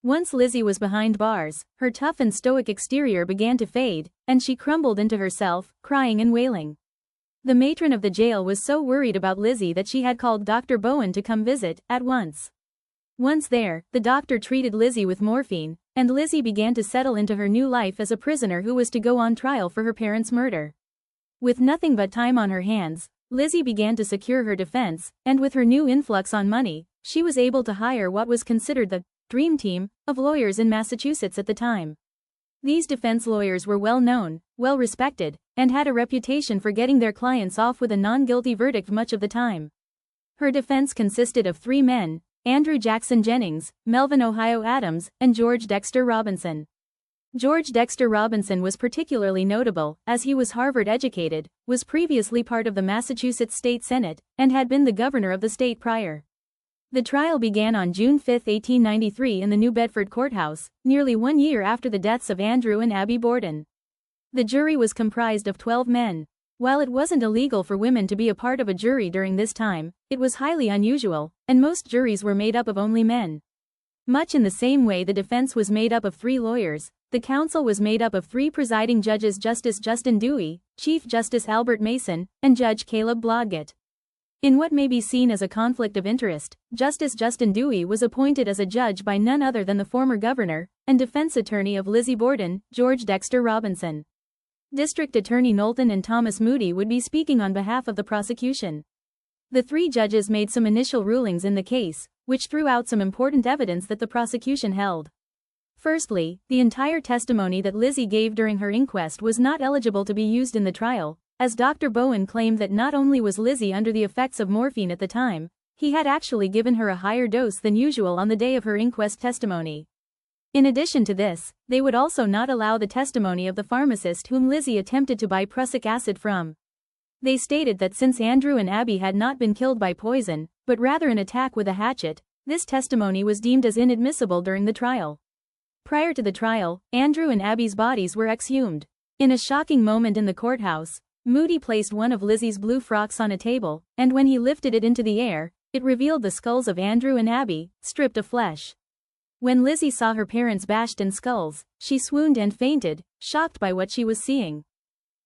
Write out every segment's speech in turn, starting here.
Once Lizzie was behind bars, her tough and stoic exterior began to fade, and she crumbled into herself, crying and wailing. The matron of the jail was so worried about Lizzie that she had called Dr. Bowen to come visit, at once. Once there, the doctor treated Lizzie with morphine, and Lizzie began to settle into her new life as a prisoner who was to go on trial for her parents' murder. With nothing but time on her hands, Lizzie began to secure her defense, and with her new influx on money, she was able to hire what was considered the dream team of lawyers in Massachusetts at the time. These defense lawyers were well known, well respected, and had a reputation for getting their clients off with a non-guilty verdict much of the time. Her defense consisted of 3 men: Andrew Jackson Jennings, Melvin Ohio Adams, and George Dexter Robinson. George Dexter Robinson was particularly notable, as he was Harvard-educated, was previously part of the Massachusetts State Senate, and had been the governor of the state prior. The trial began on June 5, 1893 in the New Bedford courthouse, nearly 1 year after the deaths of Andrew and Abby Borden. The jury was comprised of 12 men. While it wasn't illegal for women to be a part of a jury during this time, it was highly unusual, and most juries were made up of only men. Much in the same way the defense was made up of 3 lawyers, the counsel was made up of 3 presiding judges: Justice Justin Dewey, Chief Justice Albert Mason, and Judge Caleb Blodgett. In what may be seen as a conflict of interest, Justice Justin Dewey was appointed as a judge by none other than the former governor and defense attorney of Lizzie Borden, George Dexter Robinson. District Attorney Knowlton and Thomas Moody would be speaking on behalf of the prosecution. The 3 judges made some initial rulings in the case, which threw out some important evidence that the prosecution held. Firstly, the entire testimony that Lizzie gave during her inquest was not eligible to be used in the trial, as Dr. Bowen claimed that not only was Lizzie under the effects of morphine at the time, he had actually given her a higher dose than usual on the day of her inquest testimony. In addition to this, they would also not allow the testimony of the pharmacist whom Lizzie attempted to buy prussic acid from. They stated that since Andrew and Abby had not been killed by poison, but rather an attack with a hatchet, this testimony was deemed as inadmissible during the trial. Prior to the trial, Andrew and Abby's bodies were exhumed. In a shocking moment in the courthouse, Moody placed one of Lizzie's blue frocks on a table, and when he lifted it into the air, it revealed the skulls of Andrew and Abby, stripped of flesh. When Lizzie saw her parents bashed in skulls, she swooned and fainted, shocked by what she was seeing.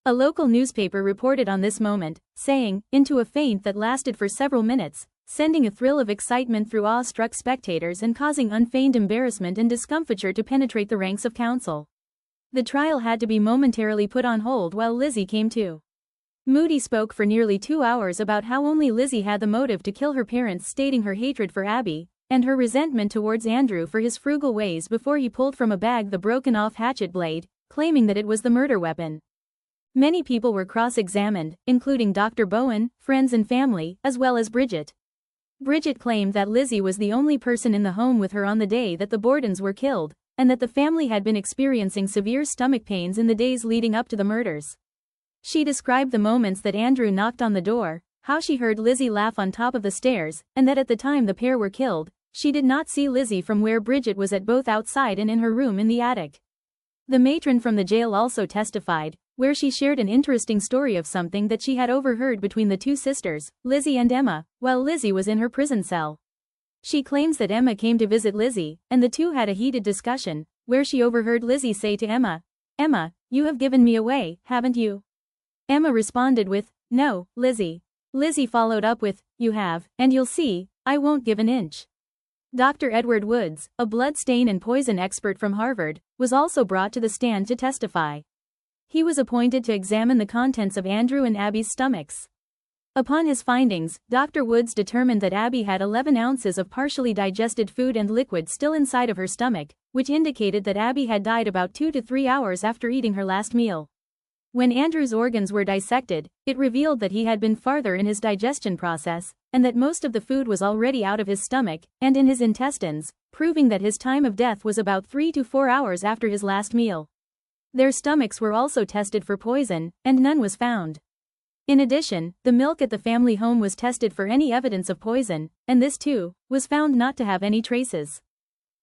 A local newspaper reported on this moment, saying, "into a faint that lasted for several minutes, sending a thrill of excitement through awe-struck spectators and causing unfeigned embarrassment and discomfiture to penetrate the ranks of counsel." The trial had to be momentarily put on hold while Lizzie came to. Moody spoke for nearly 2 hours about how only Lizzie had the motive to kill her parents, stating her hatred for Abby and her resentment towards Andrew for his frugal ways before he pulled from a bag the broken-off hatchet blade, claiming that it was the murder weapon. Many people were cross-examined, including Dr. Bowen, friends and family, as well as Bridget. Bridget claimed that Lizzie was the only person in the home with her on the day that the Bordens were killed, and that the family had been experiencing severe stomach pains in the days leading up to the murders. She described the moments that Andrew knocked on the door, how she heard Lizzie laugh on top of the stairs, and that at the time the pair were killed, she did not see Lizzie from where Bridget was at, both outside and in her room in the attic. The matron from the jail also testified, where she shared an interesting story of something that she had overheard between the 2 sisters, Lizzie and Emma, while Lizzie was in her prison cell. She claims that Emma came to visit Lizzie, and the 2 had a heated discussion, where she overheard Lizzie say to Emma, "Emma, you have given me away, haven't you?" Emma responded with, "No, Lizzie." Lizzie followed up with, "You have, and you'll see, I won't give an inch." Dr. Edward Woods, a blood stain and poison expert from Harvard, was also brought to the stand to testify. He was appointed to examine the contents of Andrew and Abby's stomachs. Upon his findings, Dr. Woods determined that Abby had 11 ounces of partially digested food and liquid still inside of her stomach, which indicated that Abby had died about 2 to 3 hours after eating her last meal. When Andrew's organs were dissected, it revealed that he had been farther in his digestion process, and that most of the food was already out of his stomach and in his intestines, proving that his time of death was about 3 to 4 hours after his last meal. Their stomachs were also tested for poison, and none was found. In addition, the milk at the family home was tested for any evidence of poison, and this too was found not to have any traces.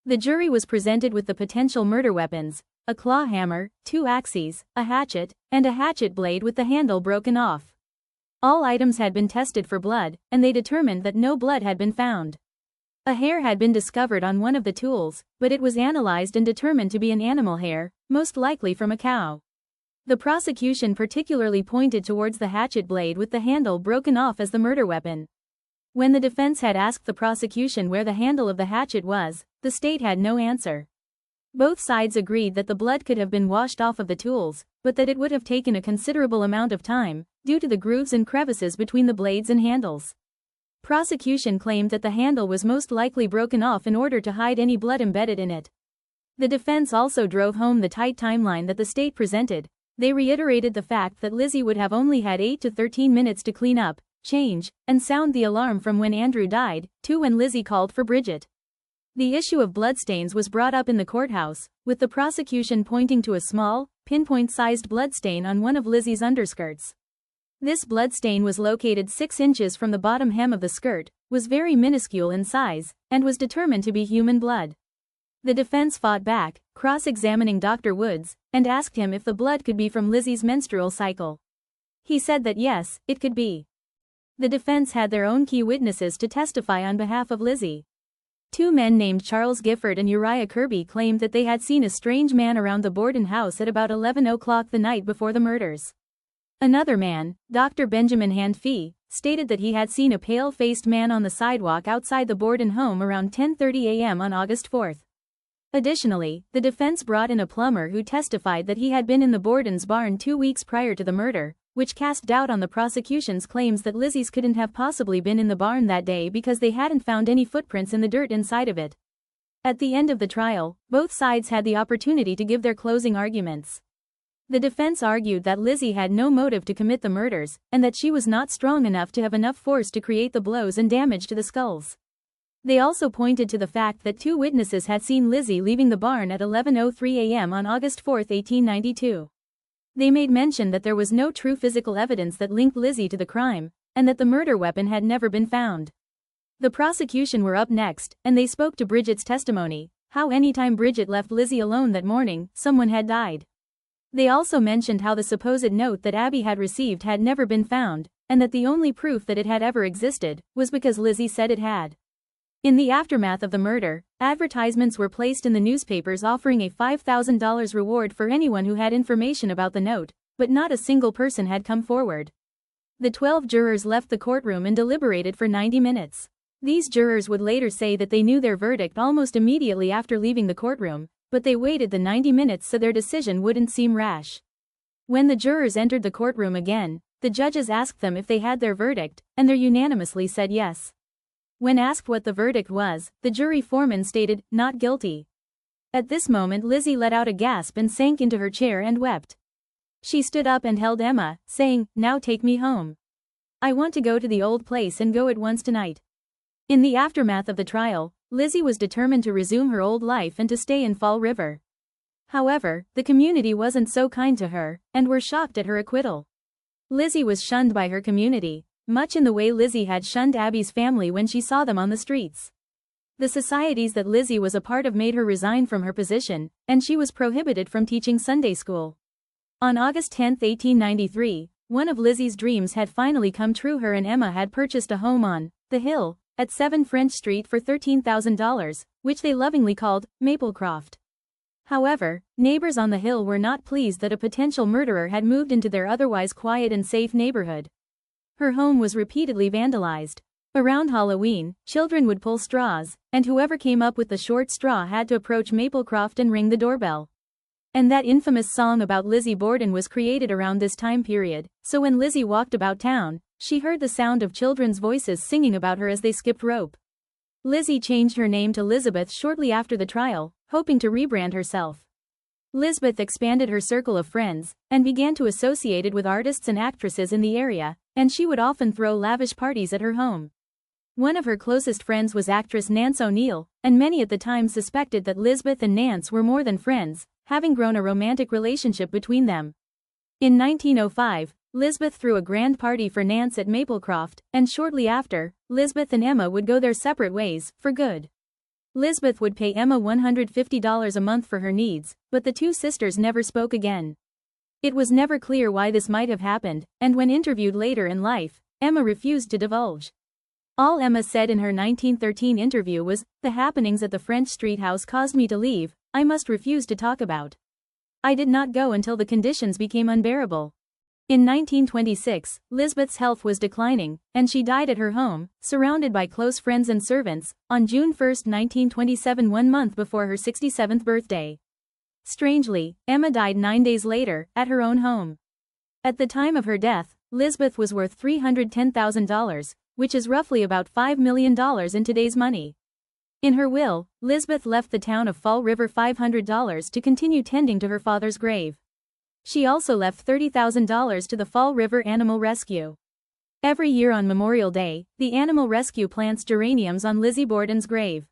The jury was presented with the potential murder weapons: a claw hammer, 2 axes, a hatchet, and a hatchet blade with the handle broken off. All items had been tested for blood, and they determined that no blood had been found. A hair had been discovered on one of the tools, but it was analyzed and determined to be an animal hair, most likely from a cow. The prosecution particularly pointed towards the hatchet blade with the handle broken off as the murder weapon. When the defense had asked the prosecution where the handle of the hatchet was, the state had no answer. Both sides agreed that the blood could have been washed off of the tools, but that it would have taken a considerable amount of time, due to the grooves and crevices between the blades and handles. Prosecution claimed that the handle was most likely broken off in order to hide any blood embedded in it. The defense also drove home the tight timeline that the state presented. They reiterated the fact that Lizzie would have only had 8 to 13 minutes to clean up, change, and sound the alarm from when Andrew died, to when Lizzie called for Bridget. The issue of bloodstains was brought up in the courthouse, with the prosecution pointing to a small, pinpoint-sized bloodstain on one of Lizzie's underskirts. This bloodstain was located 6 inches from the bottom hem of the skirt, was very minuscule in size, and was determined to be human blood. The defense fought back, cross-examining Dr. Woods, and asked him if the blood could be from Lizzie's menstrual cycle. He said that yes, it could be. The defense had their own key witnesses to testify on behalf of Lizzie. 2 men named Charles Gifford and Uriah Kirby claimed that they had seen a strange man around the Borden house at about 11 o'clock the night before the murders. Another man, Dr. Benjamin Handfee, stated that he had seen a pale-faced man on the sidewalk outside the Borden home around 10:30 a.m. on August 4. Additionally, the defense brought in a plumber who testified that he had been in the Borden's barn 2 weeks prior to the murder, which cast doubt on the prosecution's claims that Lizzie's couldn't have possibly been in the barn that day because they hadn't found any footprints in the dirt inside of it. At the end of the trial, both sides had the opportunity to give their closing arguments. The defense argued that Lizzie had no motive to commit the murders, and that she was not strong enough to have enough force to create the blows and damage to the skulls. They also pointed to the fact that 2 witnesses had seen Lizzie leaving the barn at 11:03 a.m. on August 4, 1892. They made mention that there was no true physical evidence that linked Lizzie to the crime, and that the murder weapon had never been found. The prosecution were up next, and they spoke to Bridget's testimony, how anytime Bridget left Lizzie alone that morning, someone had died. They also mentioned how the supposed note that Abby had received had never been found, and that the only proof that it had ever existed was because Lizzie said it had. In the aftermath of the murder, advertisements were placed in the newspapers offering a $5,000 reward for anyone who had information about the note, but not a single person had come forward. The 12 jurors left the courtroom and deliberated for 90 minutes. These jurors would later say that they knew their verdict almost immediately after leaving the courtroom, but they waited the 90 minutes so their decision wouldn't seem rash. When the jurors entered the courtroom again, the judges asked them if they had their verdict, and they unanimously said yes. When asked what the verdict was, the jury foreman stated, "Not guilty." At this moment Lizzie let out a gasp and sank into her chair and wept. She stood up and held Emma, saying, "Now take me home. I want to go to the old place and go at once tonight." In the aftermath of the trial, Lizzie was determined to resume her old life and to stay in Fall River. However, the community wasn't so kind to her, and were shocked at her acquittal. Lizzie was shunned by her community, much in the way Lizzie had shunned Abby's family when she saw them on the streets. The societies that Lizzie was a part of made her resign from her position, and she was prohibited from teaching Sunday school. On August 10, 1893, one of Lizzie's dreams had finally come true. Her and Emma had purchased a home on the Hill at 7 French Street for $13,000, which they lovingly called Maplecroft. However, neighbors on the Hill were not pleased that a potential murderer had moved into their otherwise quiet and safe neighborhood. Her home was repeatedly vandalized. Around Halloween, children would pull straws, and whoever came up with the short straw had to approach Maplecroft and ring the doorbell. And that infamous song about Lizzie Borden was created around this time period, so when Lizzie walked about town, she heard the sound of children's voices singing about her as they skipped rope. Lizzie changed her name to Lizabeth shortly after the trial, hoping to rebrand herself. Lizbeth expanded her circle of friends, and began to associate it with artists and actresses in the area, and she would often throw lavish parties at her home. One of her closest friends was actress Nance O'Neill, and many at the time suspected that Lizbeth and Nance were more than friends, having grown a romantic relationship between them. In 1905, Lizbeth threw a grand party for Nance at Maplecroft, and shortly after, Lizbeth and Emma would go their separate ways, for good. Lizbeth would pay Emma $150 a month for her needs, but the two sisters never spoke again. It was never clear why this might have happened, and when interviewed later in life, Emma refused to divulge. All Emma said in her 1913 interview was, "The happenings at the French street house caused me to leave. I must refuse to talk about. I did not go until the conditions became unbearable." In 1926, Lisbeth's health was declining, and she died at her home, surrounded by close friends and servants, on June 1, 1927, 1 month before her 67th birthday. Strangely, Emma died 9 days later, at her own home. At the time of her death, Lisbeth was worth $310,000, which is roughly about $5 million in today's money. In her will, Lisbeth left the town of Fall River $500 to continue tending to her father's grave. She also left $30,000 to the Fall River Animal Rescue. Every year on Memorial Day, the Animal Rescue plants geraniums on Lizzie Borden's grave.